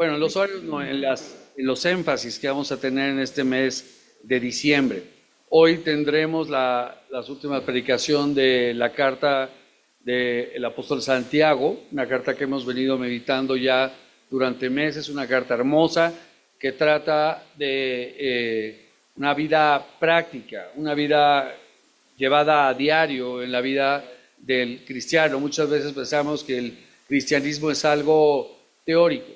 Bueno, en los horarios no, en los énfasis que vamos a tener en este mes de diciembre. Hoy tendremos las últimas predicación de la carta del apóstol Santiago, una carta que hemos venido meditando ya durante meses, una carta hermosa que trata de una vida práctica, una vida llevada a diario en la vida del cristiano. Muchas veces pensamos que el cristianismo es algo teórico,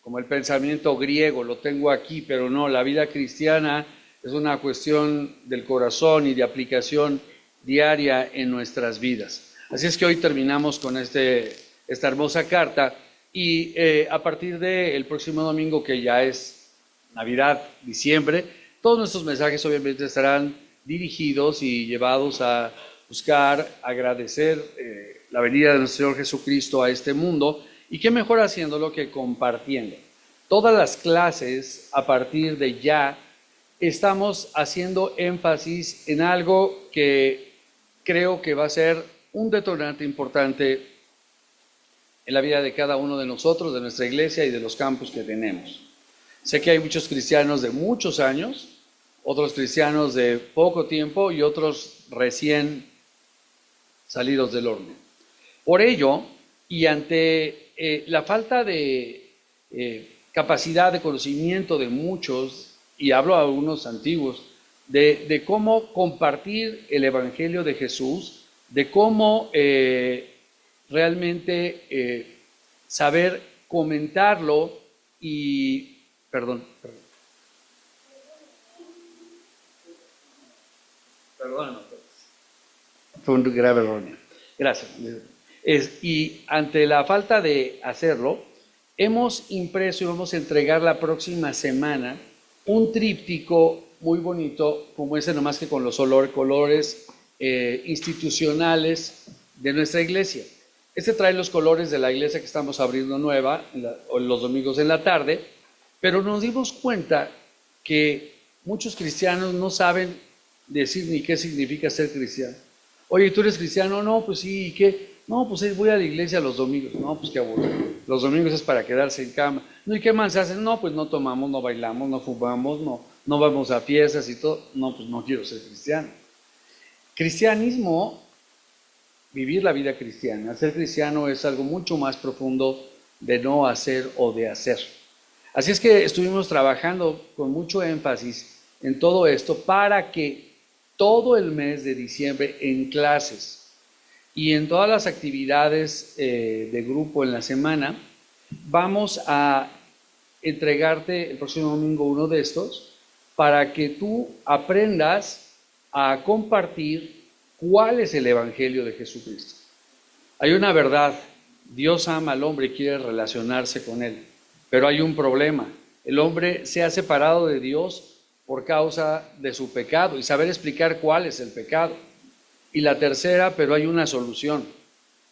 como el pensamiento griego, lo tengo aquí, pero no, la vida cristiana es una cuestión del corazón y de aplicación diaria en nuestras vidas. Así es que hoy terminamos con esta hermosa carta y a partir del próximo domingo, que ya es Navidad, diciembre, todos nuestros mensajes obviamente estarán dirigidos y llevados a buscar, agradecer la venida de nuestro Señor Jesucristo a este mundo, y qué mejor haciéndolo que compartiendo. Todas las clases a partir de ya estamos haciendo énfasis en algo que creo que va a ser un detonante importante en la vida de cada uno de nosotros, de nuestra iglesia y de los campus que tenemos. Sé que hay muchos cristianos de muchos años, otros cristianos de poco tiempo y otros recién salidos del horno. Por ello, y ante la falta de capacidad de conocimiento de muchos, y hablo a algunos antiguos, de cómo compartir el Evangelio de Jesús, de cómo realmente saber comentarlo y... Perdón. Fue un grave error. Gracias. Y ante la falta de hacerlo, hemos impreso y vamos a entregar la próxima semana un tríptico muy bonito, como ese, nomás que con los colores institucionales de nuestra iglesia. Este trae los colores de la iglesia que estamos abriendo nueva, los domingos en la tarde, pero nos dimos cuenta que muchos cristianos no saben decir ni qué significa ser cristiano. Oye, ¿tú eres cristiano? No, pues sí, ¿y qué? No, pues voy a la iglesia los domingos. No, pues qué aburrido. Los domingos es para quedarse en cama. No, ¿y qué más se hacen? No, pues no tomamos, no bailamos, no fumamos, no vamos a fiestas y todo. No, pues no quiero ser cristiano. Cristianismo, vivir la vida cristiana, ser cristiano es algo mucho más profundo de no hacer o de hacer. Así es que estuvimos trabajando con mucho énfasis en todo esto para que todo el mes de diciembre en clases y en todas las actividades de grupo en la semana, vamos a entregarte el próximo domingo uno de estos para que tú aprendas a compartir cuál es el Evangelio de Jesucristo. Hay una verdad: Dios ama al hombre y quiere relacionarse con él, pero hay un problema: el hombre se ha separado de Dios por causa de su pecado, y saber explicar cuál es el pecado. Y la tercera, pero hay una solución: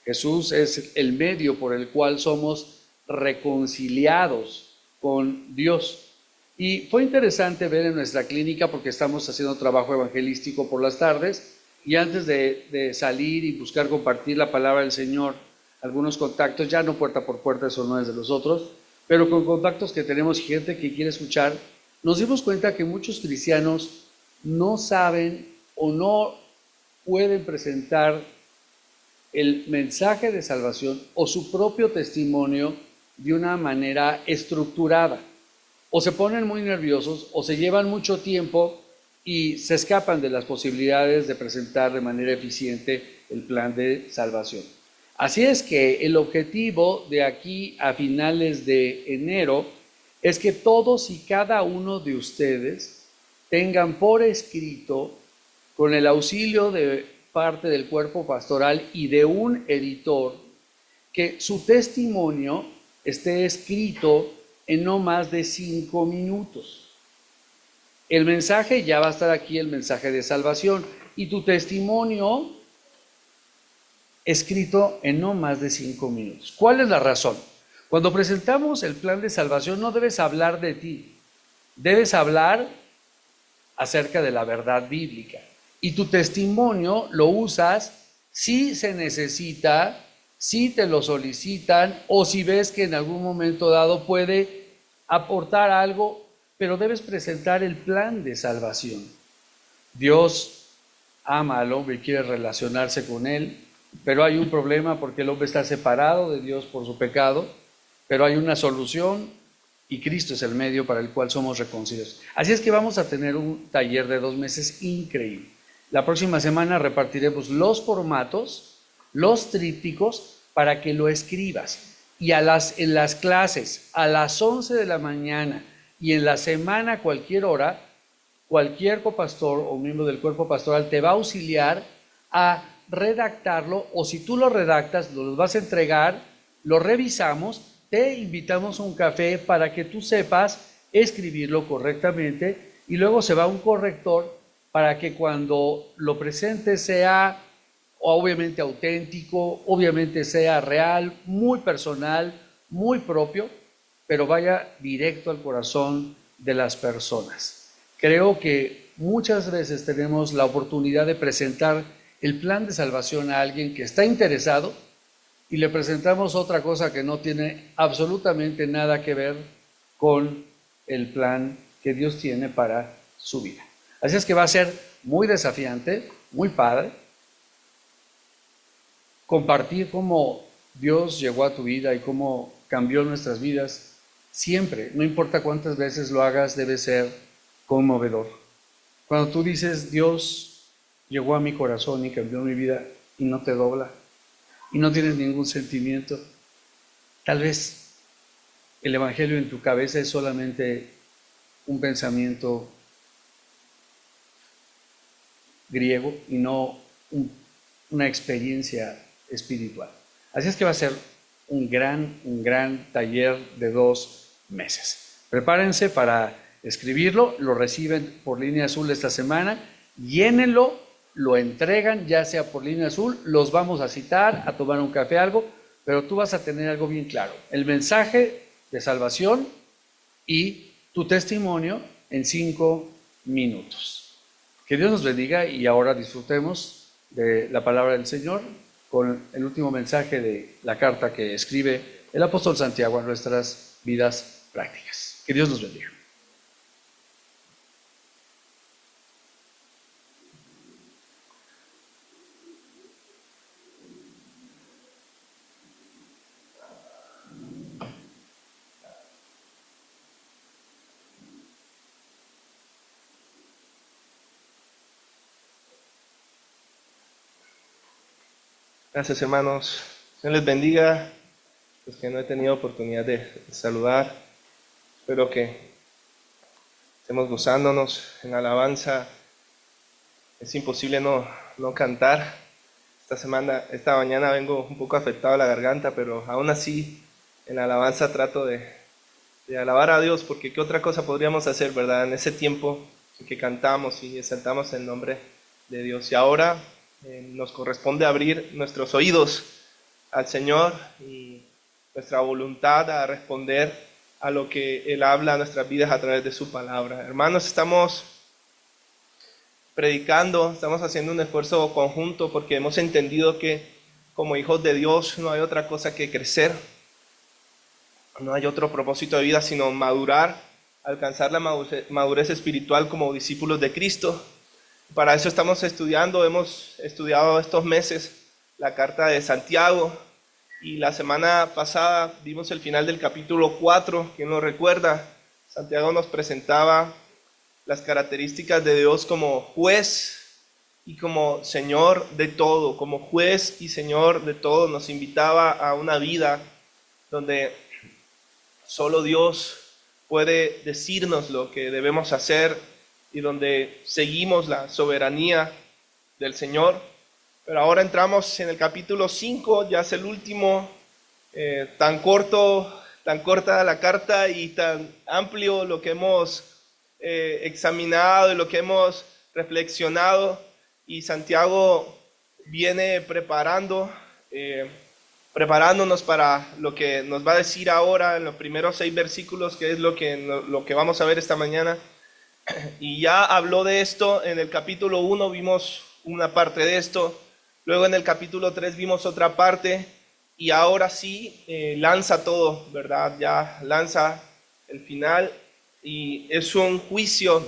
Jesús es el medio por el cual somos reconciliados con Dios. Y fue interesante ver en nuestra clínica, porque estamos haciendo trabajo evangelístico por las tardes, y antes de salir y buscar compartir la palabra del Señor, algunos contactos, ya no puerta por puerta, eso no es de los otros, pero con contactos que tenemos, gente que quiere escuchar, nos dimos cuenta que muchos cristianos no saben o no pueden presentar el mensaje de salvación o su propio testimonio de una manera estructurada. O se ponen muy nerviosos o se llevan mucho tiempo y se escapan de las posibilidades de presentar de manera eficiente el plan de salvación. Así es que el objetivo de aquí a finales de enero es que todos y cada uno de ustedes tengan por escrito, con el auxilio de parte del cuerpo pastoral y de un editor, que su testimonio esté escrito en no más de 5 minutos. El mensaje ya va a estar aquí, el mensaje de salvación, y tu testimonio escrito en no más de 5 minutos. ¿Cuál es la razón? Cuando presentamos el plan de salvación no debes hablar de ti, debes hablar acerca de la verdad bíblica. Y tu testimonio lo usas si se necesita, si te lo solicitan o si ves que en algún momento dado puede aportar algo, pero debes presentar el plan de salvación. Dios ama al hombre y quiere relacionarse con él, pero hay un problema porque el hombre está separado de Dios por su pecado, pero hay una solución y Cristo es el medio para el cual somos reconciliados. Así es que vamos a tener un taller de 2 meses increíble. La próxima semana repartiremos los formatos, los trípticos, para que lo escribas. Y en las clases, a las 11 de la mañana y en la semana, cualquier hora, cualquier copastor o miembro del cuerpo pastoral te va a auxiliar a redactarlo, o si tú lo redactas, lo vas a entregar, lo revisamos, te invitamos a un café para que tú sepas escribirlo correctamente y luego se va a un corrector para que cuando lo presentes sea obviamente auténtico, obviamente sea real, muy personal, muy propio, pero vaya directo al corazón de las personas. Creo que muchas veces tenemos la oportunidad de presentar el plan de salvación a alguien que está interesado y le presentamos otra cosa que no tiene absolutamente nada que ver con el plan que Dios tiene para su vida. Así es que va a ser muy desafiante, muy padre, compartir cómo Dios llegó a tu vida y cómo cambió nuestras vidas. Siempre, no importa cuántas veces lo hagas, debe ser conmovedor. Cuando tú dices, Dios llegó a mi corazón y cambió mi vida, y no te dobla, y no tienes ningún sentimiento, tal vez el evangelio en tu cabeza es solamente un pensamiento griego y no una experiencia espiritual. Así es que va a ser un gran taller de 2 meses. Prepárense para escribirlo, lo reciben por línea azul esta semana, llénenlo, lo entregan ya sea por línea azul, los vamos a citar, a tomar un café, algo, pero tú vas a tener algo bien claro, el mensaje de salvación y tu testimonio en 5 minutos. Que Dios nos bendiga y ahora disfrutemos de la palabra del Señor con el último mensaje de la carta que escribe el apóstol Santiago a nuestras vidas prácticas. Que Dios nos bendiga. Gracias, hermanos. Dios les bendiga. Los que no he tenido oportunidad de saludar, espero que estemos gozándonos en alabanza. Es imposible no cantar. Esta mañana vengo un poco afectado a la garganta, pero aún así en la alabanza trato de alabar a Dios, porque ¿qué otra cosa podríamos hacer, verdad? En ese tiempo en que cantamos y exaltamos el nombre de Dios. Y ahora nos corresponde abrir nuestros oídos al Señor y nuestra voluntad a responder a lo que Él habla a nuestras vidas a través de su palabra. Hermanos, estamos predicando, estamos haciendo un esfuerzo conjunto porque hemos entendido que como hijos de Dios no hay otra cosa que crecer, no hay otro propósito de vida sino madurar, alcanzar la madurez espiritual como discípulos de Cristo. Para eso estamos hemos estudiado estos meses la carta de Santiago y la semana pasada vimos el final del capítulo 4, ¿quién lo recuerda? Santiago nos presentaba las características de Dios como juez y como Señor de todo, como juez y Señor de todo. Nos invitaba a una vida donde solo Dios puede decirnos lo que debemos hacer y donde seguimos la soberanía del Señor. Pero ahora entramos en el capítulo 5, ya es el último, tan corta la carta y tan amplio lo que hemos examinado y lo que hemos reflexionado. Y Santiago viene preparándonos para lo que nos va a decir ahora en los primeros 6 versículos, que es lo que vamos a ver esta mañana. Y ya habló de esto en el capítulo 1, vimos una parte de esto, luego en el capítulo 3 vimos otra parte, y ahora sí lanza todo, ¿verdad? Ya lanza el final, y es un juicio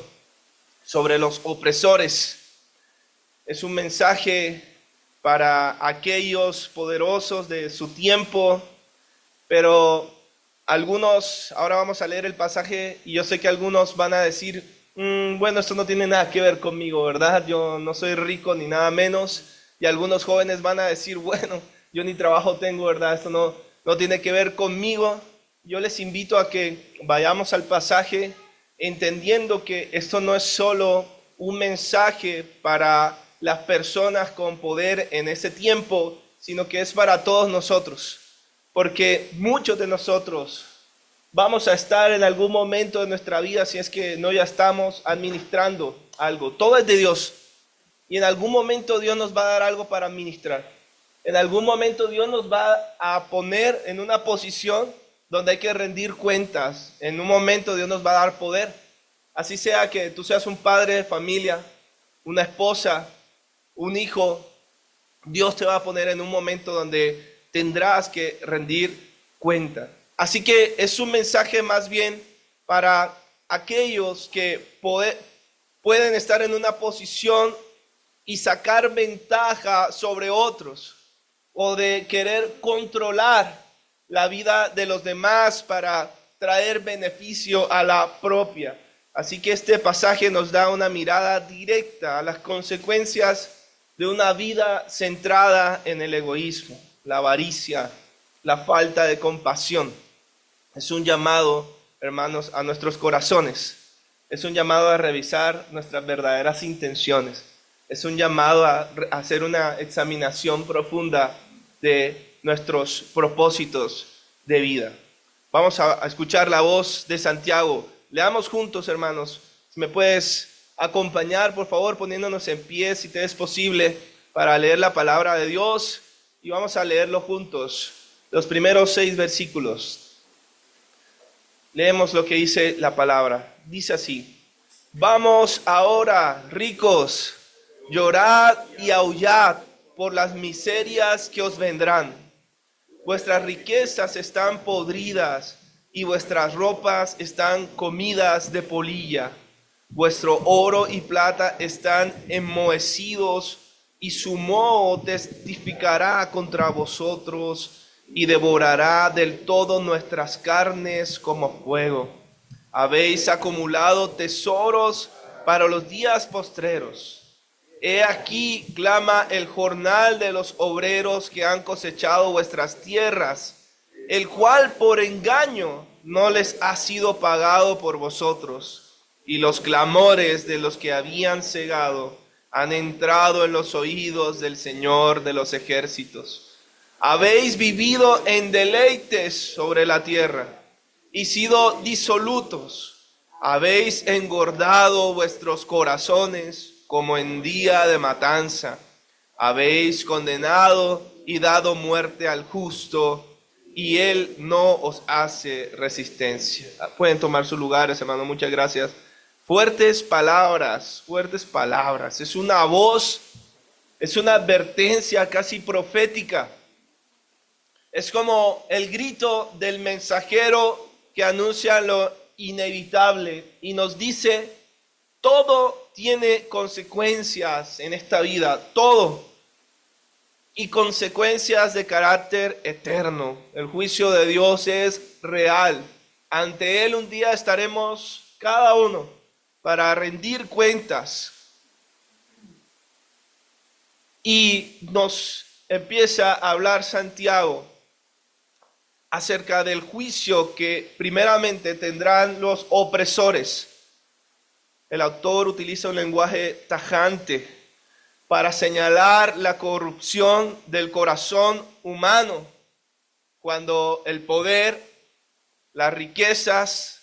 sobre los opresores. Es un mensaje para aquellos poderosos de su tiempo, pero algunos, ahora vamos a leer el pasaje y yo sé que algunos van a decir, bueno, esto no tiene nada que ver conmigo, ¿verdad? Yo no soy rico ni nada menos. Y algunos jóvenes van a decir, bueno, yo ni trabajo tengo, ¿verdad? Esto no tiene que ver conmigo. Yo les invito a que vayamos al pasaje entendiendo que esto no es solo un mensaje para las personas con poder en ese tiempo, sino que es para todos nosotros. Porque muchos de nosotros vamos a estar en algún momento de nuestra vida, si es que no ya estamos administrando algo. Todo es de Dios. Y en algún momento Dios nos va a dar algo para administrar. En algún momento Dios nos va a poner en una posición donde hay que rendir cuentas. En un momento Dios nos va a dar poder. Así sea que tú seas un padre de familia, una esposa, un hijo, Dios te va a poner en un momento donde tendrás que rendir cuenta. Así que es un mensaje más bien para aquellos que pueden estar en una posición y sacar ventaja sobre otros, o de querer controlar la vida de los demás para traer beneficio a la propia. Así que este pasaje nos da una mirada directa a las consecuencias de una vida centrada en el egoísmo, la avaricia, la falta de compasión. Es un llamado, hermanos, a nuestros corazones. Es un llamado a revisar nuestras verdaderas intenciones. Es un llamado a hacer una examinación profunda de nuestros propósitos de vida. Vamos a escuchar la voz de Santiago. Leamos juntos, hermanos. Si me puedes acompañar, por favor, poniéndonos en pie, si te es posible, para leer la palabra de Dios. Y vamos a leerlo juntos, los primeros 6 versículos. Leemos lo que dice la palabra. Dice así: Vamos ahora, ricos, llorad y aullad por las miserias que os vendrán. Vuestras riquezas están podridas y vuestras ropas están comidas de polilla. Vuestro oro y plata están enmohecidos y su moho testificará contra vosotros y devorará del todo nuestras carnes como fuego. Habéis acumulado tesoros para los días postreros. He aquí clama el jornal de los obreros que han cosechado vuestras tierras, el cual por engaño no les ha sido pagado por vosotros, y los clamores de los que habían cegado han entrado en los oídos del Señor de los ejércitos. Habéis vivido en deleites sobre la tierra y sido disolutos. Habéis engordado vuestros corazones como en día de matanza. Habéis condenado y dado muerte al justo, y él no os hace resistencia. Pueden tomar sus lugares, hermano, muchas gracias. Fuertes palabras, fuertes palabras. Es una voz, es una advertencia casi profética. Es como el grito del mensajero que anuncia lo inevitable y nos dice: todo tiene consecuencias en esta vida, todo. Y consecuencias de carácter eterno. El juicio de Dios es real. Ante Él un día estaremos cada uno para rendir cuentas. Y nos empieza a hablar Santiago acerca del juicio que primeramente tendrán los opresores. El autor utiliza un lenguaje tajante para señalar la corrupción del corazón humano, cuando el poder, las riquezas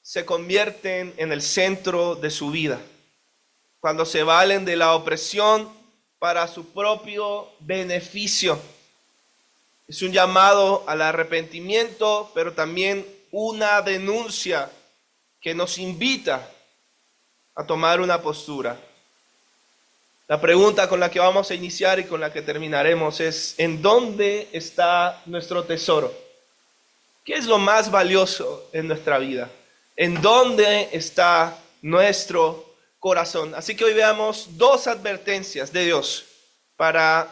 se convierten en el centro de su vida, cuando se valen de la opresión para su propio beneficio. Es un llamado al arrepentimiento, pero también una denuncia que nos invita a tomar una postura. La pregunta con la que vamos a iniciar y con la que terminaremos es: ¿en dónde está nuestro tesoro? ¿Qué es lo más valioso en nuestra vida? ¿En dónde está nuestro corazón? Así que hoy veamos dos advertencias de Dios para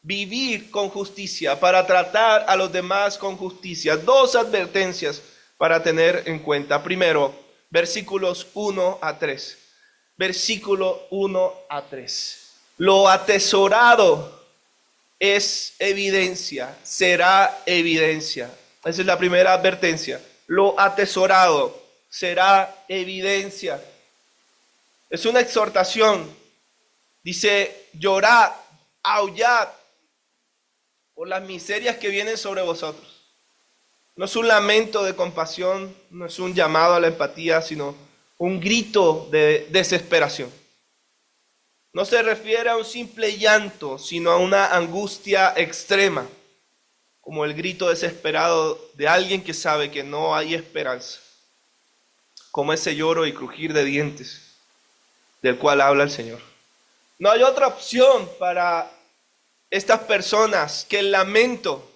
vivir con justicia, para tratar a los demás con justicia. Dos advertencias para tener en cuenta. Primero, versículos 1 a 3. Versículo 1 a 3. Lo atesorado es evidencia, será evidencia. Esa es la primera advertencia. Lo atesorado será evidencia. Es una exhortación. Dice, llorad, aullad por las miserias que vienen sobre vosotros. No es un lamento de compasión, no es un llamado a la empatía, sino un grito de desesperación. No se refiere a un simple llanto, sino a una angustia extrema, como el grito desesperado de alguien que sabe que no hay esperanza, como ese lloro y crujir de dientes del cual habla el Señor. No hay otra opción para estas personas que el lamento,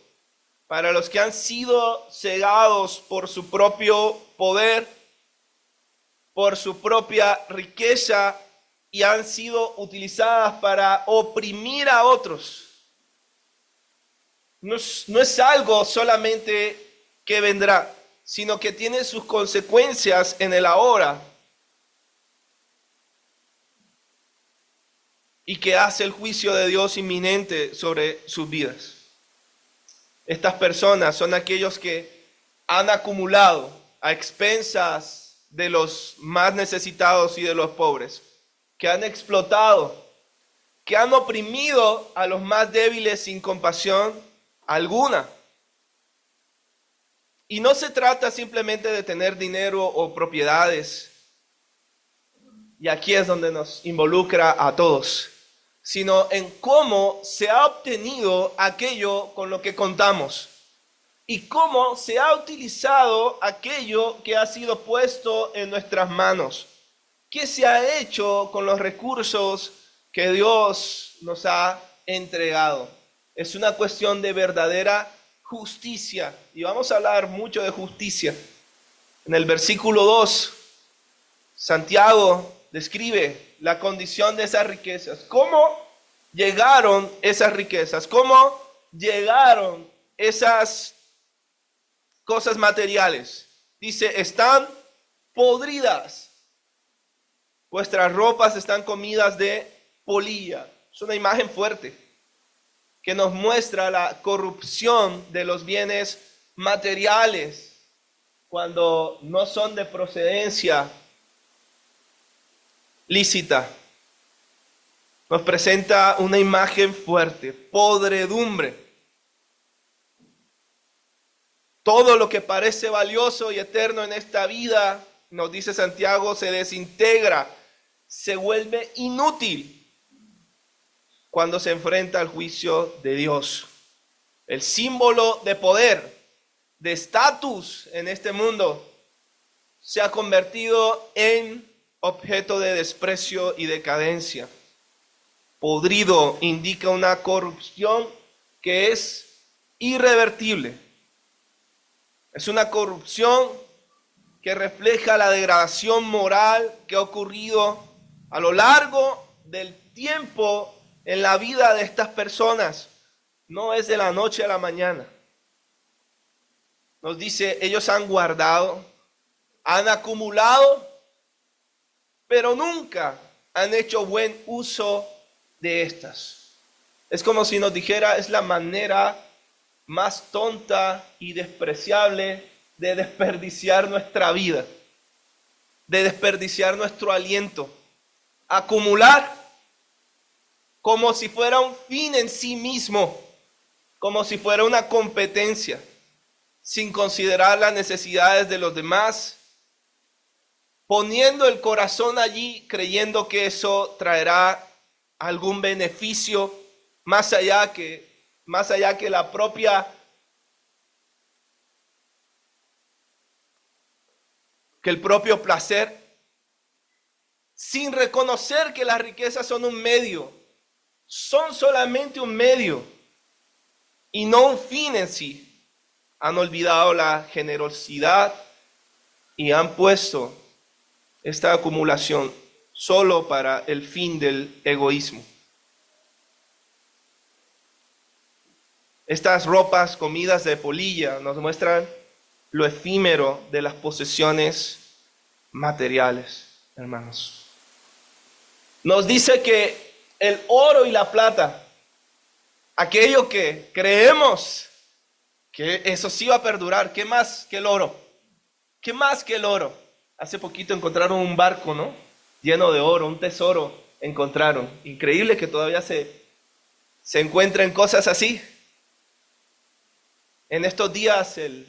para los que han sido cegados por su propio poder, por su propia riqueza, y han sido utilizadas para oprimir a otros. No es algo solamente que vendrá, sino que tiene sus consecuencias en el ahora y que hace el juicio de Dios inminente sobre sus vidas. Estas personas son aquellos que han acumulado a expensas de los más necesitados y de los pobres, que han explotado, que han oprimido a los más débiles sin compasión alguna. Y no se trata simplemente de tener dinero o propiedades, y aquí es donde nos involucra a todos, sino en cómo se ha obtenido aquello con lo que contamos y cómo se ha utilizado aquello que ha sido puesto en nuestras manos. ¿Qué se ha hecho con los recursos que Dios nos ha entregado? Es una cuestión de verdadera justicia. Y vamos a hablar mucho de justicia. En el versículo 2, Santiago describe la condición de esas riquezas. ¿Cómo llegaron esas riquezas? ¿Cómo llegaron esas cosas materiales? Dice, están podridas. Vuestras ropas están comidas de polilla. Es una imagen fuerte que nos muestra la corrupción de los bienes materiales cuando no son de procedencia lícita. Nos presenta una imagen fuerte, podredumbre. Todo lo que parece valioso y eterno en esta vida, nos dice Santiago, se desintegra, se vuelve inútil cuando se enfrenta al juicio de Dios. El símbolo de poder, de estatus en este mundo, se ha convertido en objeto de desprecio y decadencia. Podrido indica una corrupción que es irrevertible. Es una corrupción que refleja la degradación moral que ha ocurrido a lo largo del tiempo en la vida de estas personas. No es de la noche a la mañana. Nos dice, ellos han guardado, han acumulado, pero nunca han hecho buen uso de estas. Es como si nos dijera, es la manera más tonta y despreciable de desperdiciar nuestra vida, de desperdiciar nuestro aliento. Acumular como si fuera un fin en sí mismo, como si fuera una competencia, sin considerar las necesidades de los demás, poniendo el corazón allí, creyendo que eso traerá algún beneficio más allá que la propia, que el propio placer, sin reconocer que las riquezas son un medio, son solamente un medio y no un fin en sí. han olvidado la generosidad y han puesto esta acumulación solo para el fin del egoísmo. Estas ropas comidas de polilla nos muestran lo efímero de las posesiones materiales, hermanos. Nos dice que el oro y la plata, aquello que creemos que eso sí va a perdurar, ¿qué más que el oro? ¿Qué más que el oro? Hace poquito encontraron un barco, ¿no? Lleno de oro, un tesoro encontraron. Increíble que todavía se encuentren cosas así. En estos días el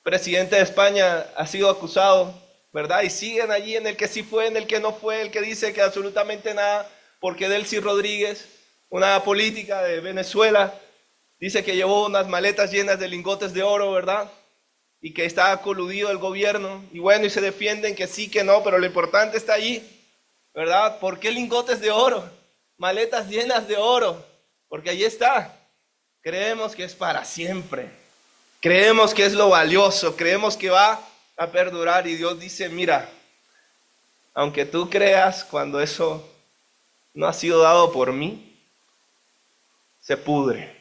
presidente de España ha sido acusado, ¿verdad? Y siguen allí en el que sí fue, en el que no fue, el que dice que absolutamente nada, porque Delcy Rodríguez, una política de Venezuela, dice que llevó unas maletas llenas de lingotes de oro, ¿verdad? Y que está coludido el gobierno. Y bueno, y se defienden que sí, que no, pero lo importante está allí, ¿verdad? ¿Por qué lingotes de oro? Maletas llenas de oro. Porque allí está. Creemos que es para siempre. Creemos que es lo valioso. Creemos que va a perdurar. Y Dios dice, mira, aunque tú creas cuando eso no ha sido dado por mí, se pudre.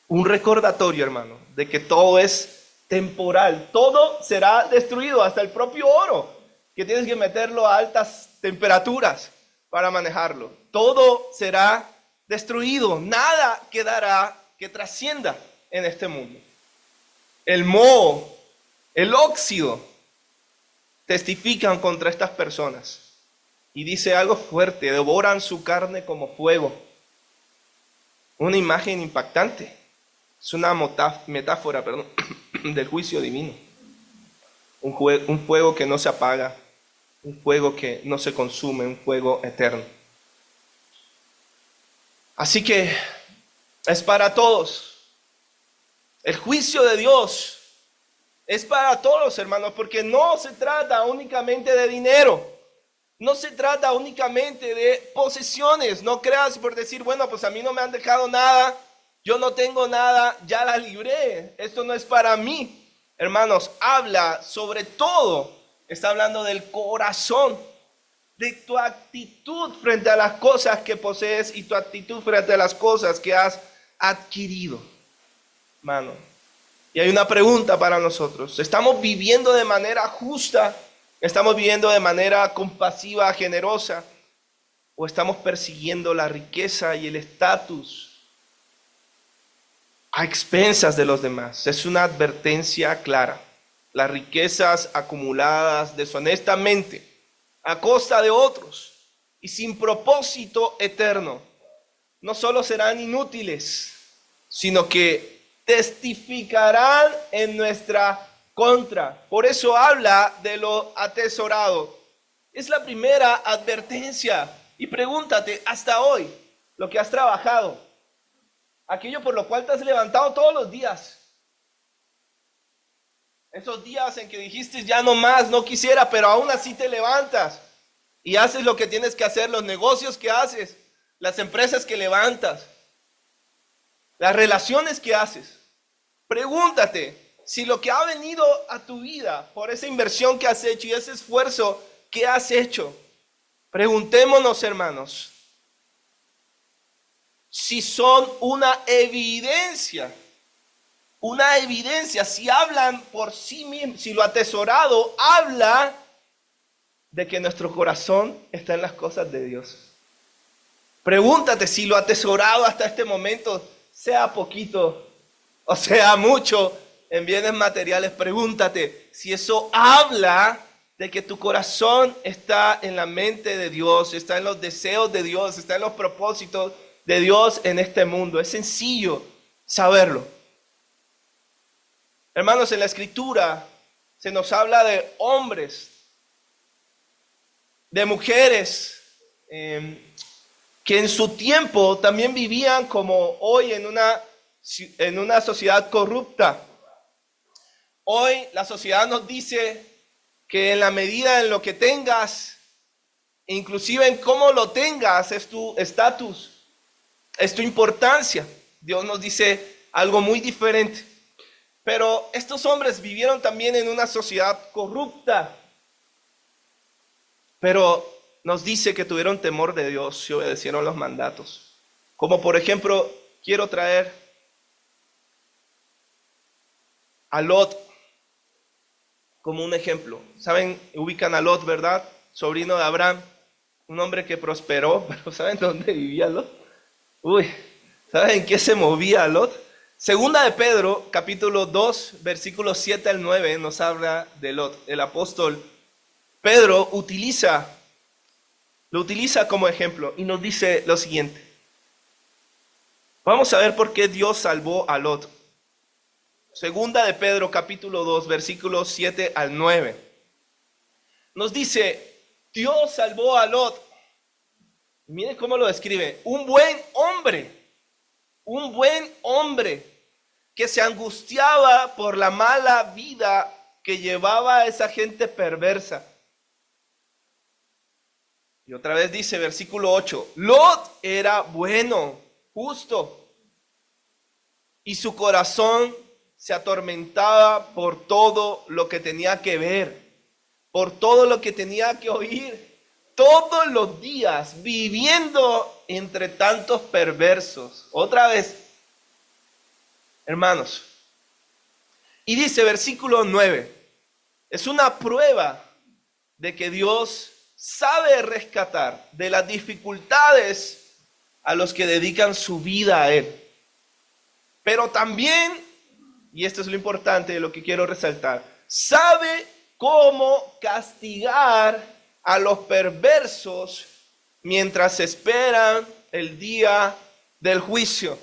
Un recordatorio, hermano, de que todo es temporal. Todo será destruido, hasta el propio oro, que tienes que meterlo a altas temperaturas para manejarlo. Todo será destruido. Nada quedará que trascienda en este mundo. El moho, el óxido, testifican contra estas personas. Y dice algo fuerte, devoran su carne como fuego. Una imagen impactante. Es una metáfora, del juicio divino. Un fuego que no se apaga, un fuego que no se consume, un fuego eterno. Así que es para todos. El juicio de Dios es para todos, hermanos, porque no se trata únicamente de dinero. No se trata únicamente de posesiones. No creas por decir, bueno, pues a mí no me han dejado nada, yo no tengo nada, ya la libré. Esto no es para mí. Hermanos, habla sobre todo. Está hablando del corazón, de tu actitud frente a las cosas que posees y tu actitud frente a las cosas que has adquirido. Hermano, y hay una pregunta para nosotros. ¿Estamos viviendo de manera justa? ¿Estamos viviendo de manera compasiva, generosa? ¿O estamos persiguiendo la riqueza y el estatus a expensas de los demás? Es una advertencia clara. Las riquezas acumuladas deshonestamente a costa de otros y sin propósito eterno no solo serán inútiles, sino que testificarán en nuestra contra. Por eso habla de lo atesorado. Es la primera advertencia. Y pregúntate, hasta hoy, lo que has trabajado, aquello por lo cual te has levantado todos los días, esos días en que dijiste ya no más, no quisiera, pero aún así te levantas y haces lo que tienes que hacer, los negocios que haces, las empresas que levantas, las relaciones que haces. Pregúntate si lo que ha venido a tu vida por esa inversión que has hecho y ese esfuerzo que has hecho, preguntémonos, hermanos, si son una evidencia, si hablan por sí mismos, si lo atesorado habla de que nuestro corazón está en las cosas de Dios. Pregúntate si lo atesorado hasta este momento, sea poquito o sea mucho en bienes materiales, pregúntate si eso habla de que tu corazón está en la mente de Dios, está en los deseos de Dios, está en los propósitos de Dios en este mundo. Es sencillo saberlo. Hermanos, en la Escritura se nos habla de hombres, de mujeres que en su tiempo también vivían como hoy en una sociedad corrupta. Hoy la sociedad nos dice que en la medida en lo que tengas, inclusive en cómo lo tengas, es tu estatus, es tu importancia. Dios nos dice algo muy diferente. Pero estos hombres vivieron también en una sociedad corrupta. Pero nos dice que tuvieron temor de Dios y obedecieron los mandatos. Como por ejemplo, quiero traer a Lot como un ejemplo. ¿Saben? Ubican a Lot, ¿verdad? Sobrino de Abraham, un hombre que prosperó, pero ¿saben dónde vivía Lot? ¿Saben en qué se movía Lot? Segunda de Pedro, capítulo 2, versículos 7 al 9, nos habla de Lot. El apóstol Pedro lo utiliza como ejemplo y nos dice lo siguiente. Vamos a ver por qué Dios salvó a Lot. Segunda de Pedro, capítulo 2, versículos 7 al 9. Nos dice, Dios salvó a Lot. Miren cómo lo describe. Un buen hombre que se angustiaba por la mala vida que llevaba a esa gente perversa. Y otra vez dice, versículo 8, Lot era bueno, justo, y su corazón se atormentaba por todo lo que tenía que ver, por todo lo que tenía que oír, todos los días viviendo entre tantos perversos. Otra vez, hermanos. Y dice versículo 9, es una prueba de que Dios sabe rescatar de las dificultades a los que dedican su vida a Él. Pero también, y esto es lo importante de lo que quiero resaltar, sabe cómo castigar a los perversos mientras esperan el día del juicio.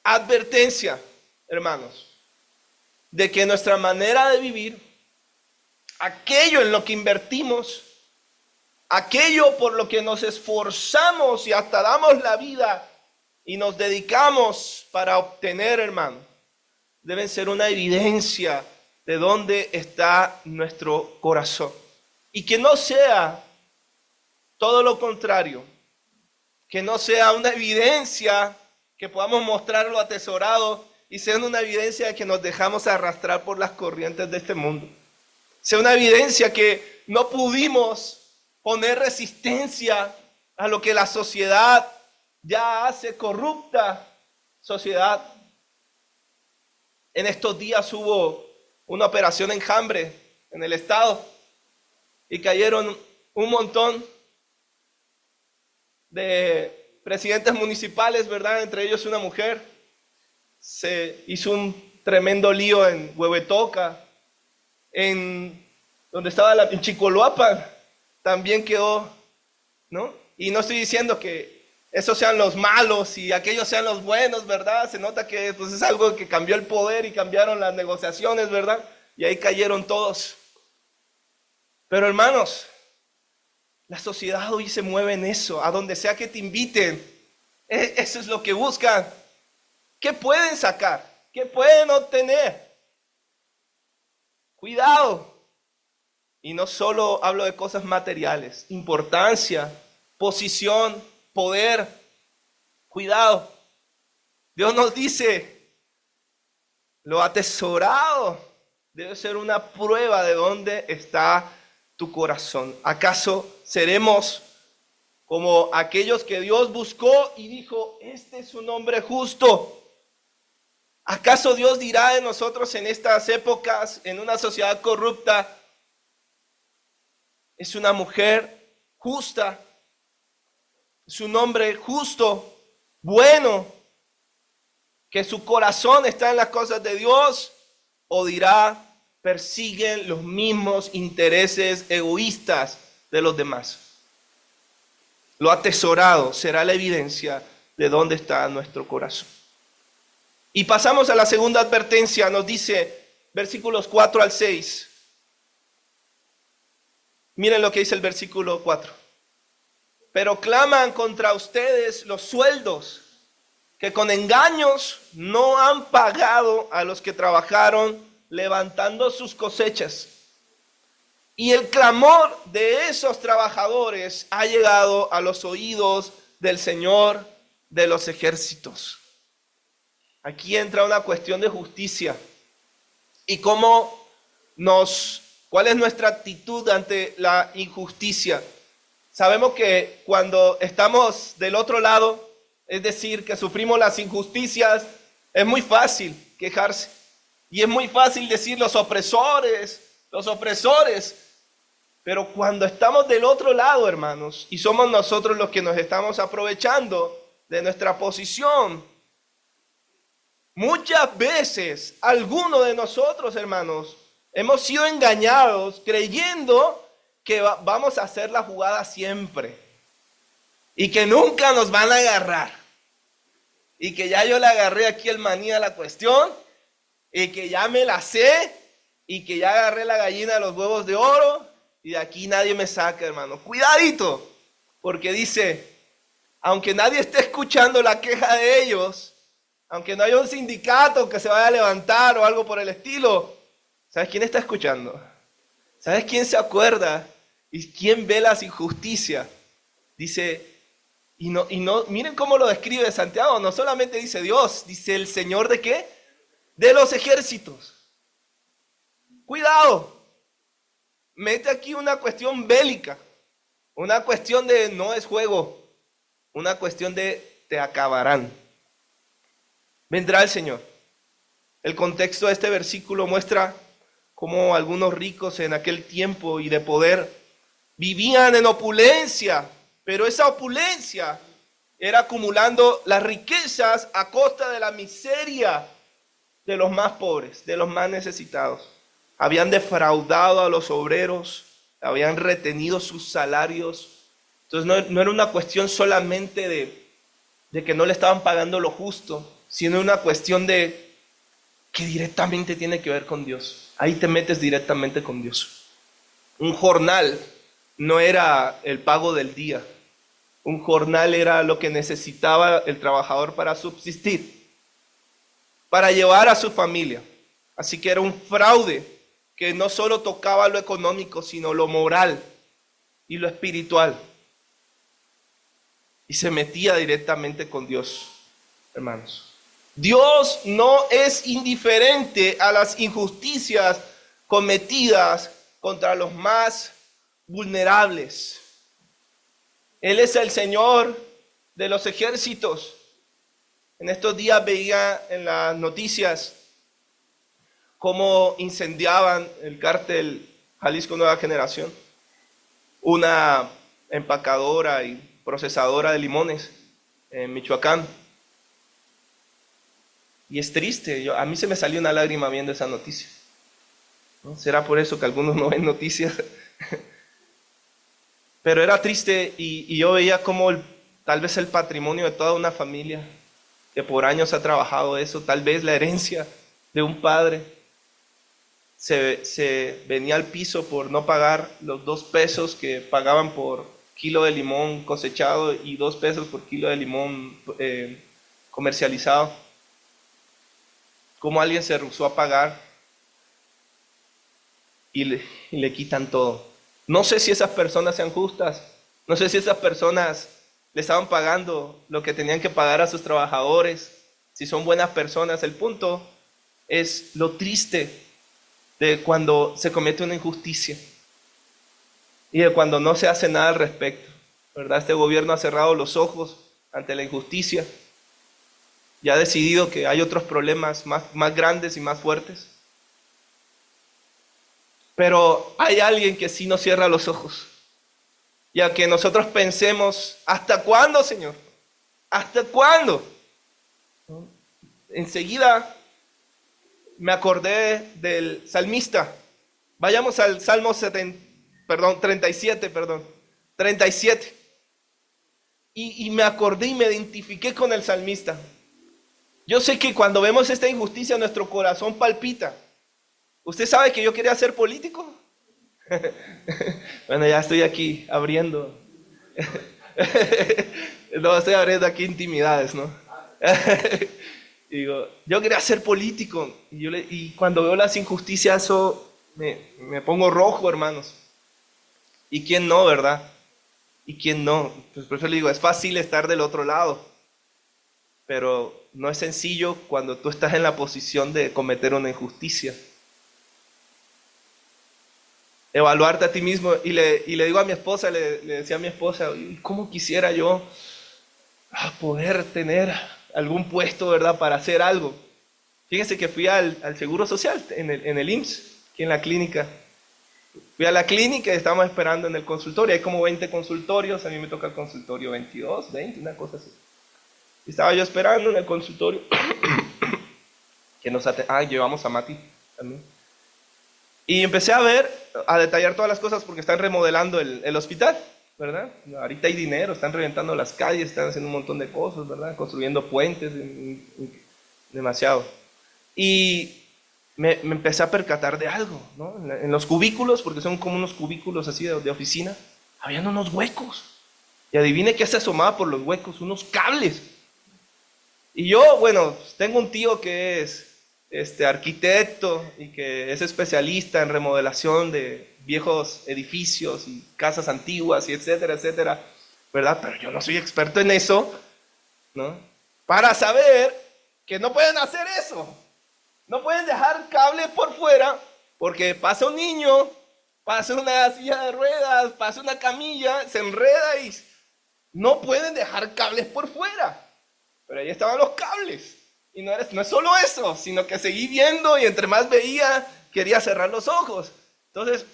Advertencia, hermanos, de que nuestra manera de vivir, aquello en lo que invertimos, aquello por lo que nos esforzamos y hasta damos la vida y nos dedicamos para obtener, hermano, deben ser una evidencia de dónde está nuestro corazón. Y que no sea todo lo contrario, que no sea una evidencia que podamos mostrar lo atesorado y sea una evidencia de que nos dejamos arrastrar por las corrientes de este mundo. Sea una evidencia que no pudimos poner resistencia a lo que la sociedad ya hace, corrupta sociedad. En estos días hubo una operación enjambre en el estado y cayeron un montón de presidentes municipales, ¿verdad? Entre ellos una mujer. Se hizo un tremendo lío en Huehuetoca, en donde estaba en Chicoloapan, también quedó, ¿no? Y no estoy diciendo que esos sean los malos y aquellos sean los buenos, ¿verdad? Se nota que pues, es algo que cambió el poder y cambiaron las negociaciones, ¿verdad? Y ahí cayeron todos. Pero hermanos, la sociedad hoy se mueve en eso, a donde sea que te inviten. Eso es lo que buscan. ¿Qué pueden sacar? ¿Qué pueden obtener? Cuidado. Y no solo hablo de cosas materiales, importancia, posición, poder. Cuidado. Dios nos dice, lo atesorado debe ser una prueba de dónde está tu corazón. ¿Acaso seremos como aquellos que Dios buscó y dijo, este es un hombre justo? ¿Acaso Dios dirá de nosotros en estas épocas, en una sociedad corrupta, es una mujer justa, es un hombre justo, bueno, que su corazón está en las cosas de Dios? ¿O dirá, persiguen los mismos intereses egoístas de los demás? Lo atesorado será la evidencia de dónde está nuestro corazón. Y pasamos a la segunda advertencia, nos dice versículos 4 al 6. Miren lo que dice el versículo 4. Pero claman contra ustedes los sueldos que con engaños no han pagado a los que trabajaron levantando sus cosechas. Y el clamor de esos trabajadores ha llegado a los oídos del Señor de los ejércitos. Aquí entra una cuestión de justicia y cuál es nuestra actitud ante la injusticia. Sabemos que cuando estamos del otro lado, es decir, que sufrimos las injusticias, es muy fácil quejarse y es muy fácil decir los opresores. Pero cuando estamos del otro lado, hermanos, y somos nosotros los que nos estamos aprovechando de nuestra posición, muchas veces, algunos de nosotros, hermanos, hemos sido engañados creyendo que vamos a hacer la jugada siempre y que nunca nos van a agarrar y que ya yo le agarré aquí el maní a la cuestión y que ya me la sé y que ya agarré la gallina de los huevos de oro y de aquí nadie me saca, hermano. Cuidadito, porque dice, aunque nadie esté escuchando la queja de ellos, aunque no haya un sindicato que se vaya a levantar o algo por el estilo, ¿sabes quién está escuchando? ¿Sabes quién se acuerda? ¿Y quién ve las injusticias? Dice, y no, miren cómo lo describe Santiago, no solamente dice Dios, dice el Señor ¿de qué? De los ejércitos. Cuidado, mete aquí una cuestión bélica, una cuestión de no es juego, una cuestión de te acabarán. Vendrá el Señor. El contexto de este versículo muestra cómo algunos ricos en aquel tiempo y de poder vivían en opulencia, pero esa opulencia era acumulando las riquezas a costa de la miseria de los más pobres, de los más necesitados. Habían defraudado a los obreros, habían retenido sus salarios. Entonces no era una cuestión solamente de que no le estaban pagando lo justo, sino una cuestión de que directamente tiene que ver con Dios. Ahí te metes directamente con Dios. Un jornal no era el pago del día. Un jornal era lo que necesitaba el trabajador para subsistir, para llevar a su familia. Así que era un fraude que no solo tocaba lo económico, sino lo moral y lo espiritual. Y se metía directamente con Dios, hermanos. Dios no es indiferente a las injusticias cometidas contra los más vulnerables. Él es el Señor de los ejércitos. En estos días veía en las noticias cómo incendiaban el cártel Jalisco Nueva Generación, una empacadora y procesadora de limones en Michoacán. Y es triste, a mí se me salió una lágrima viendo esa noticia. ¿No? ¿Será por eso que algunos no ven noticias? Pero era triste y yo veía como tal vez el patrimonio de toda una familia que por años ha trabajado eso, tal vez la herencia de un padre, se venía al piso por no pagar los 2 pesos que pagaban por kilo de limón cosechado y 2 pesos por kilo de limón comercializado. Cómo alguien se rehusó a pagar y le quitan todo. No sé si esas personas sean justas, no sé si esas personas le estaban pagando lo que tenían que pagar a sus trabajadores, si son buenas personas. El punto es lo triste de cuando se comete una injusticia y de cuando no se hace nada al respecto, ¿verdad? Este gobierno ha cerrado los ojos ante la injusticia y ha decidido que hay otros problemas más grandes y más fuertes. Pero hay alguien que sí nos cierra los ojos. Y a que nosotros pensemos, ¿hasta cuándo, Señor? ¿Hasta cuándo? Enseguida me acordé del salmista. Vayamos al Salmo 37. Y me acordé y me identifiqué con el salmista. Yo sé que cuando vemos esta injusticia, nuestro corazón palpita. ¿Usted sabe que yo quería ser político? Bueno, ya estoy aquí abriendo. No, estoy abriendo aquí intimidades, ¿no? Digo, yo quería ser político. Y cuando veo las injusticias, eso me pongo rojo, hermanos. ¿Y quién no, verdad? ¿Y quién no? Pues por eso le digo, es fácil estar del otro lado. pero no es sencillo cuando tú estás en la posición de cometer una injusticia. Evaluarte a ti mismo, y le digo a mi esposa, le decía a mi esposa, ¿cómo quisiera yo poder tener algún puesto, ¿verdad?, para hacer algo? Fíjense que fui al Seguro Social, en el IMSS, aquí en la clínica. Fui a la clínica y estábamos esperando en el consultorio. Hay como 20 consultorios, a mí me toca el consultorio 22, 20, una cosa así. Y estaba yo esperando en el consultorio. Que llevamos a Mati también. Y empecé a detallar todas las cosas porque están remodelando el hospital, ¿verdad? Ahorita hay dinero, están reventando las calles, están haciendo un montón de cosas, ¿verdad? Construyendo puentes, demasiado. Y me empecé a percatar de algo, ¿no? En los cubículos, porque son como unos cubículos así de oficina, habían unos huecos. Y adivine qué se asomaba por los huecos, unos cables. Y yo, bueno, tengo un tío que es arquitecto y que es especialista en remodelación de viejos edificios y casas antiguas y etcétera, etcétera, ¿verdad? Pero yo no soy experto en eso, ¿no? Para saber que no pueden hacer eso. No pueden dejar cables por fuera porque pasa un niño, pasa una silla de ruedas, pasa una camilla, se enreda y no pueden dejar cables por fuera. Pero ahí estaban los cables. Y no es solo eso, sino que seguí viendo y entre más veía, quería cerrar los ojos. Entonces,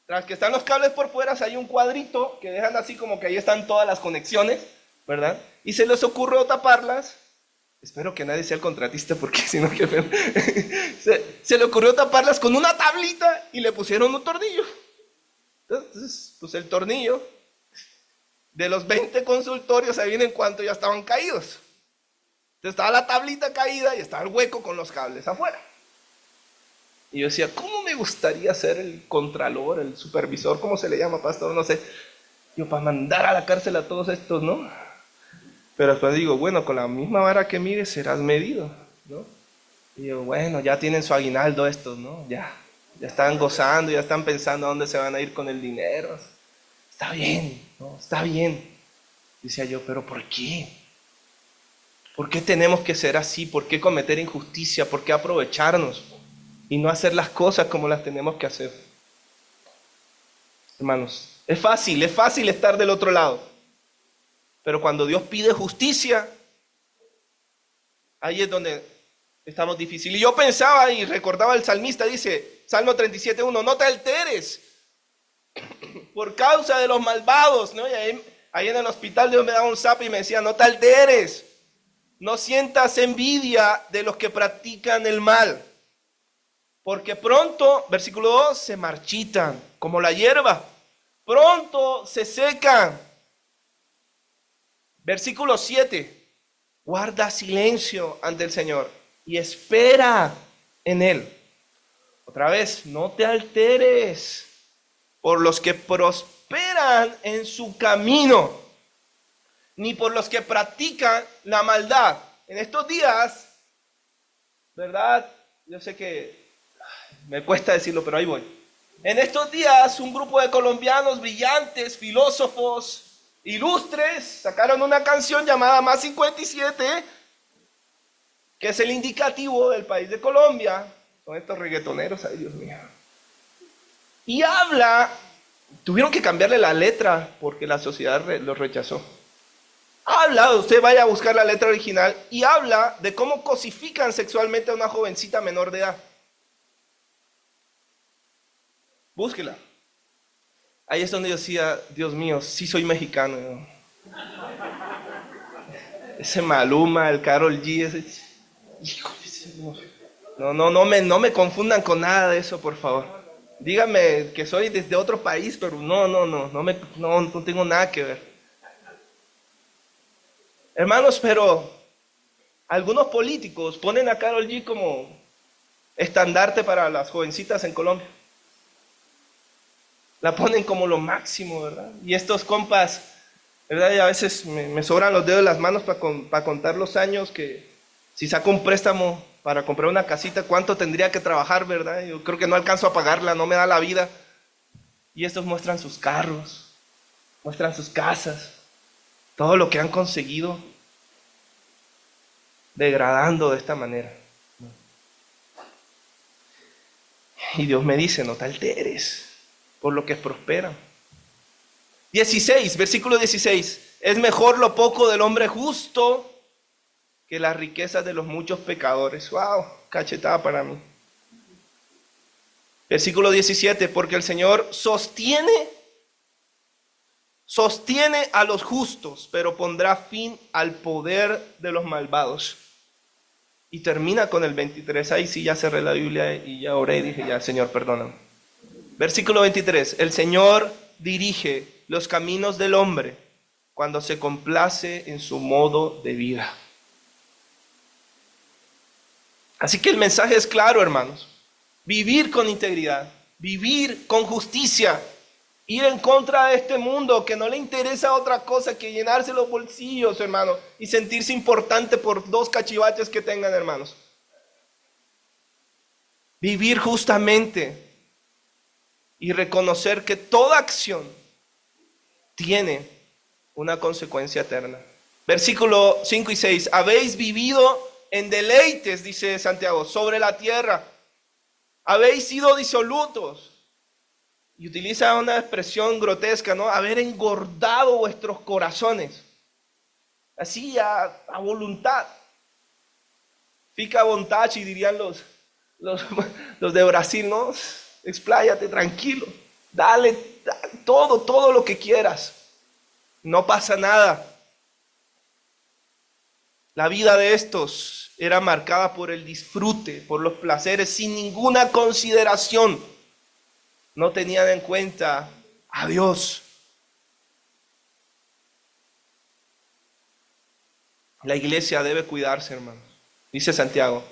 tras que están los cables por fuera, hay un cuadrito que dejan así como que ahí están todas las conexiones, ¿verdad? Y se les ocurrió taparlas. Espero que nadie sea el contratista porque si no, qué feo. Se le ocurrió taparlas con una tablita y le pusieron un tornillo. Entonces, pues el tornillo de los 20 consultorios, ahí vienen cuánto ya estaban caídos. Entonces estaba la tablita caída y estaba el hueco con los cables afuera. Y yo decía, ¿cómo me gustaría ser el contralor, el supervisor, cómo se le llama, pastor? No sé. Yo, para mandar a la cárcel a todos estos, ¿no? Pero después digo, bueno, con la misma vara que mires serás medido, ¿no? Y yo, bueno, ya tienen su aguinaldo estos, ¿no? Ya están gozando, ya están pensando a dónde se van a ir con el dinero. Está bien, ¿no? Está bien. Decía yo, pero ¿por qué? ¿Por qué tenemos que ser así? ¿Por qué cometer injusticia? ¿Por qué aprovecharnos y no hacer las cosas como las tenemos que hacer? Hermanos, es fácil estar del otro lado. Pero cuando Dios pide justicia, ahí es donde estamos difíciles. Y yo pensaba y recordaba el salmista, dice, Salmo 37:1, no te alteres por causa de los malvados, ¿no? Y ahí en el hospital Dios me daba un zape y me decía, no te alteres, no sientas envidia de los que practican el mal, porque pronto, versículo 2, se marchitan como la hierba, pronto se secan. Versículo 7, guarda silencio ante el Señor y espera en Él. Otra vez, no te alteres por los que prosperan en su camino, ni por los que practican la maldad. En estos días, ¿verdad? Yo sé que me cuesta decirlo, pero ahí voy. En estos días, un grupo de colombianos brillantes, filósofos, ilustres, sacaron una canción llamada Más 57, que es el indicativo del país de Colombia. Son estos reggaetoneros, ay Dios mío. Y tuvieron que cambiarle la letra porque la sociedad los rechazó. Usted vaya a buscar la letra original y habla de cómo cosifican sexualmente a una jovencita menor de edad. Búsquela. Ahí es donde yo decía, Dios mío, sí soy mexicano, ¿no? Ese Maluma, el Karol G, ese... Híjole, no me confundan con nada de eso, por favor. Díganme que soy desde otro país, pero no tengo nada que ver. Hermanos, pero algunos políticos ponen a Karol G como estandarte para las jovencitas en Colombia. La ponen como lo máximo, ¿verdad? Y estos compas, ¿verdad? Y a veces me sobran los dedos de las manos para contar los años que si saco un préstamo para comprar una casita, ¿cuánto tendría que trabajar, verdad? Yo creo que no alcanzo a pagarla, no me da la vida. Y estos muestran sus carros, muestran sus casas, todo lo que han conseguido. degradando de esta manera. Y Dios me dice, no te alteres por lo que prospera. 16, versículo 16. Es mejor lo poco del hombre justo que las riquezas de los muchos pecadores. Wow, cachetada para mí. Versículo 17, porque el Señor sostiene a los justos, pero pondrá fin al poder de los malvados. Y termina con el 23. Ahí sí ya cerré la Biblia y ya oré y dije, ya Señor, perdóname. Versículo 23, el Señor dirige los caminos del hombre cuando se complace en su modo de vida. Así que el mensaje es claro, hermanos. Vivir con integridad, vivir con justicia, ir en contra de este mundo que no le interesa otra cosa que llenarse los bolsillos, hermanos, y sentirse importante por 2 cachivaches que tengan, hermanos. Vivir justamente y reconocer que toda acción tiene una consecuencia eterna. Versículo 5 y 6. Habéis vivido en deleites, dice Santiago, sobre la tierra. Habéis sido disolutos. Y utiliza una expresión grotesca, ¿no? Haber engordado vuestros corazones. Así a voluntad. Fica vontade, dirían los de Brasil, ¿no? Expláyate tranquilo. Dale todo lo que quieras. No pasa nada. La vida de estos era marcada por el disfrute, por los placeres, sin ninguna consideración. No tenían en cuenta a Dios. La iglesia debe cuidarse, hermanos. Dice Santiago,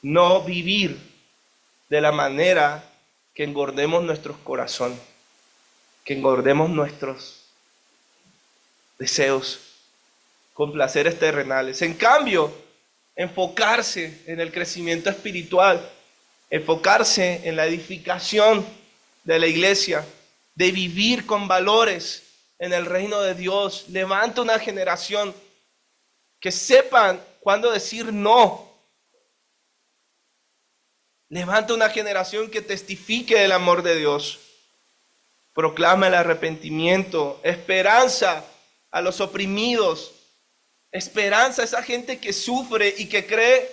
no vivir de la manera que engordemos nuestros corazones, que engordemos nuestros deseos con placeres terrenales. En cambio, enfocarse en el crecimiento espiritual, enfocarse en la edificación de la iglesia, de vivir con valores en el reino de Dios. Levanta una generación que sepan cuándo decir no. Levanta una generación que testifique del amor de Dios. Proclama el arrepentimiento, esperanza a los oprimidos, esperanza a esa gente que sufre y que cree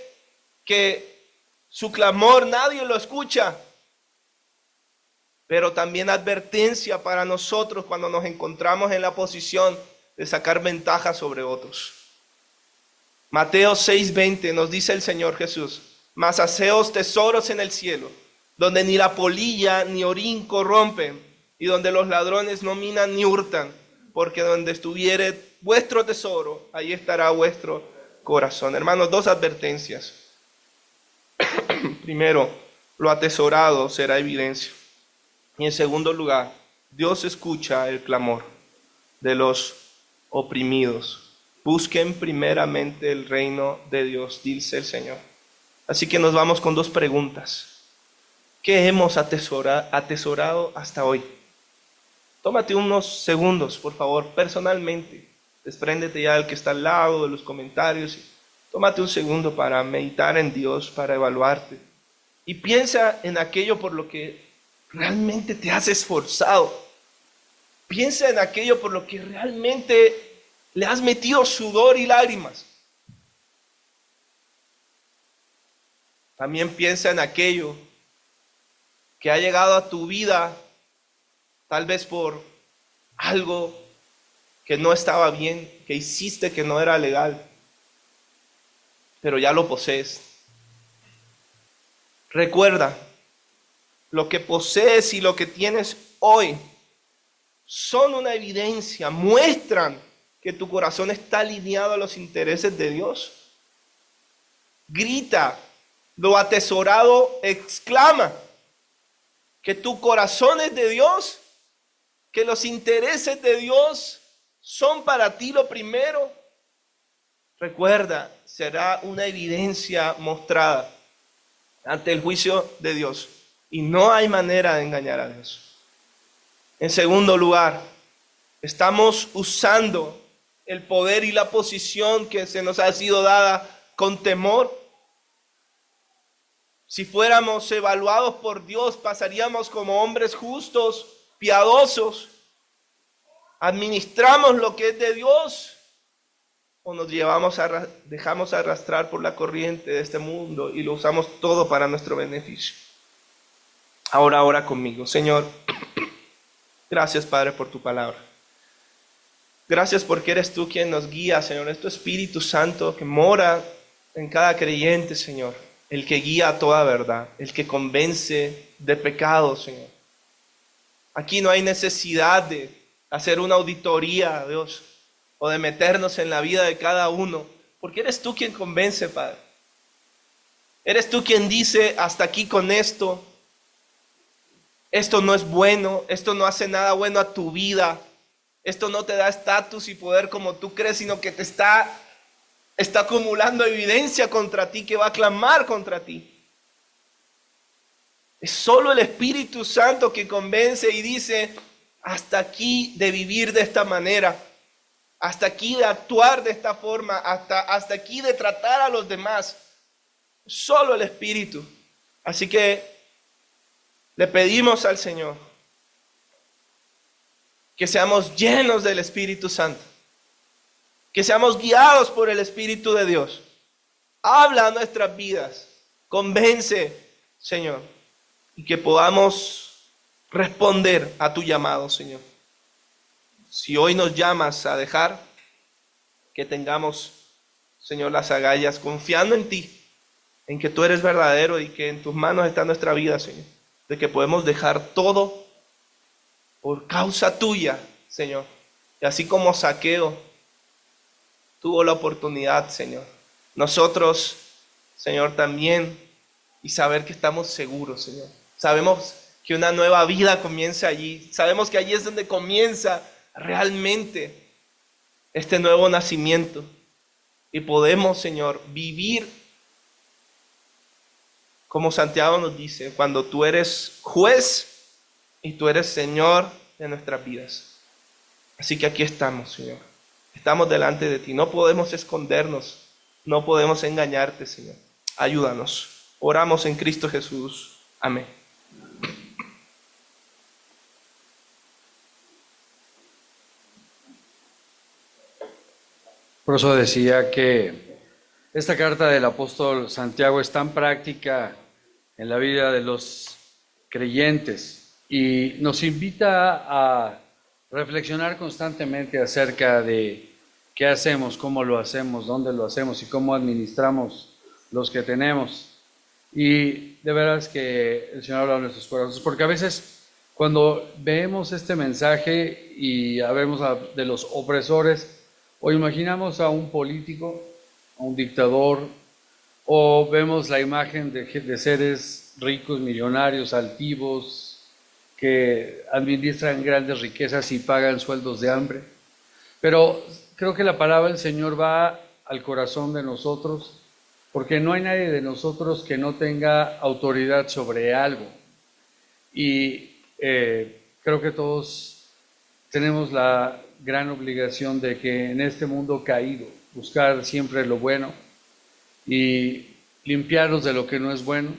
que su clamor nadie lo escucha, pero también advertencia para nosotros cuando nos encontramos en la posición de sacar ventaja sobre otros. Mateo 6:20 nos dice el Señor Jesús, mas haceos tesoros en el cielo, donde ni la polilla ni orín corrompen, y donde los ladrones no minan ni hurtan, porque donde estuviere vuestro tesoro, ahí estará vuestro corazón. Hermanos, 2 advertencias. Primero, lo atesorado será evidencia. Y en segundo lugar, Dios escucha el clamor de los oprimidos. Busquen primeramente el reino de Dios, dice el Señor. Así que nos vamos con 2 preguntas. ¿Qué hemos atesorado hasta hoy? Tómate unos segundos, por favor, personalmente. Despréndete ya del que está al lado, de los comentarios. Tómate un segundo para meditar en Dios, para evaluarte. Y piensa en aquello por lo que realmente te has esforzado. Piensa en aquello por lo que realmente le has metido sudor y lágrimas. También piensa en aquello que ha llegado a tu vida, tal vez por algo que no estaba bien, que hiciste que no era legal, pero ya lo posees. Recuerda, lo que posees y lo que tienes hoy son una evidencia, muestran que tu corazón está alineado a los intereses de Dios. Grita, lo atesorado exclama, que tu corazón es de Dios, que los intereses de Dios son para ti lo primero. Recuerda, será una evidencia mostrada ante el juicio de Dios y no hay manera de engañar a Dios. En segundo lugar, estamos usando el poder y la posición que se nos ha sido dada con temor. Si fuéramos evaluados por Dios, pasaríamos como hombres justos, piadosos. ¿Administramos lo que es de Dios o nos dejamos arrastrar por la corriente de este mundo y lo usamos todo para nuestro beneficio? Ahora ora conmigo. Señor, gracias, Padre, por tu palabra. Gracias porque eres tú quien nos guía, Señor. Es tu Espíritu Santo que mora en cada creyente, Señor. El que guía a toda verdad, el que convence de pecado, Señor. Aquí no hay necesidad de hacer una auditoría, Dios, o de meternos en la vida de cada uno, porque eres tú quien convence, Padre. Eres tú quien dice, hasta aquí con esto. Esto no es bueno, esto no hace nada bueno a tu vida. Esto no te da estatus y poder como tú crees, sino que te está acumulando evidencia contra ti, que va a clamar contra ti. Es solo el Espíritu Santo que convence y dice, hasta aquí de vivir de esta manera, hasta aquí de actuar de esta forma, hasta aquí de tratar a los demás. Solo el Espíritu. Así que le pedimos al Señor que seamos llenos del Espíritu Santo, que seamos guiados por el Espíritu de Dios. Habla a nuestras vidas, convence, Señor, y que podamos responder a tu llamado, Señor. Si hoy nos llamas a dejar, que tengamos, Señor, las agallas, confiando en ti, en que tú eres verdadero y que en tus manos está nuestra vida, Señor, de que podemos dejar todo por causa tuya, Señor. Y así como Zaqueo tuvo la oportunidad, Señor, nosotros, Señor, también, y saber que estamos seguros, Señor. Sabemos que una nueva vida comienza allí. Sabemos que allí es donde comienza realmente este nuevo nacimiento. Y podemos, Señor, vivir como Santiago nos dice, cuando tú eres juez y tú eres Señor de nuestras vidas. Así que aquí estamos, Señor. Estamos delante de ti. No podemos escondernos. No podemos engañarte, Señor. Ayúdanos. Oramos en Cristo Jesús. Amén. Por eso decía que esta carta del apóstol Santiago es tan práctica en la vida de los creyentes y nos invita a reflexionar constantemente acerca de qué hacemos, cómo lo hacemos, dónde lo hacemos y cómo administramos los que tenemos. Y de veras que el Señor habla de nuestros corazones, porque a veces cuando vemos este mensaje y hablamos de los opresores, o imaginamos a un político, a un dictador, o vemos la imagen de seres ricos, millonarios, altivos, que administran grandes riquezas y pagan sueldos de hambre. Pero creo que la palabra del Señor va al corazón de nosotros, porque no hay nadie de nosotros que no tenga autoridad sobre algo. Y creo que todos tenemos la gran obligación de que en este mundo caído, buscar siempre lo bueno y limpiarnos de lo que no es bueno,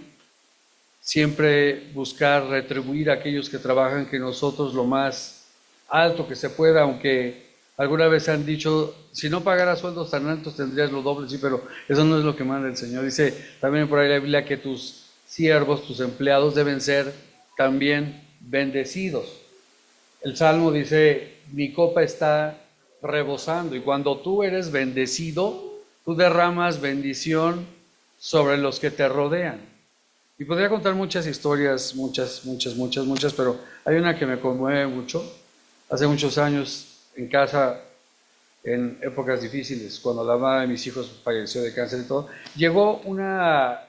siempre buscar retribuir a aquellos que trabajan que nosotros lo más alto que se pueda, aunque alguna vez han dicho, si no pagaras sueldos tan altos tendrías lo doble, sí, pero eso no es lo que manda el Señor. Dice también por ahí la Biblia que tus siervos, tus empleados deben ser también bendecidos. El Salmo dice, mi copa está rebosando, y cuando tú eres bendecido, tú derramas bendición sobre los que te rodean. Y podría contar muchas historias, muchas, pero hay una que me conmueve mucho. Hace muchos años, en casa, en épocas difíciles, cuando la mamá de mis hijos falleció de cáncer y todo, llegó una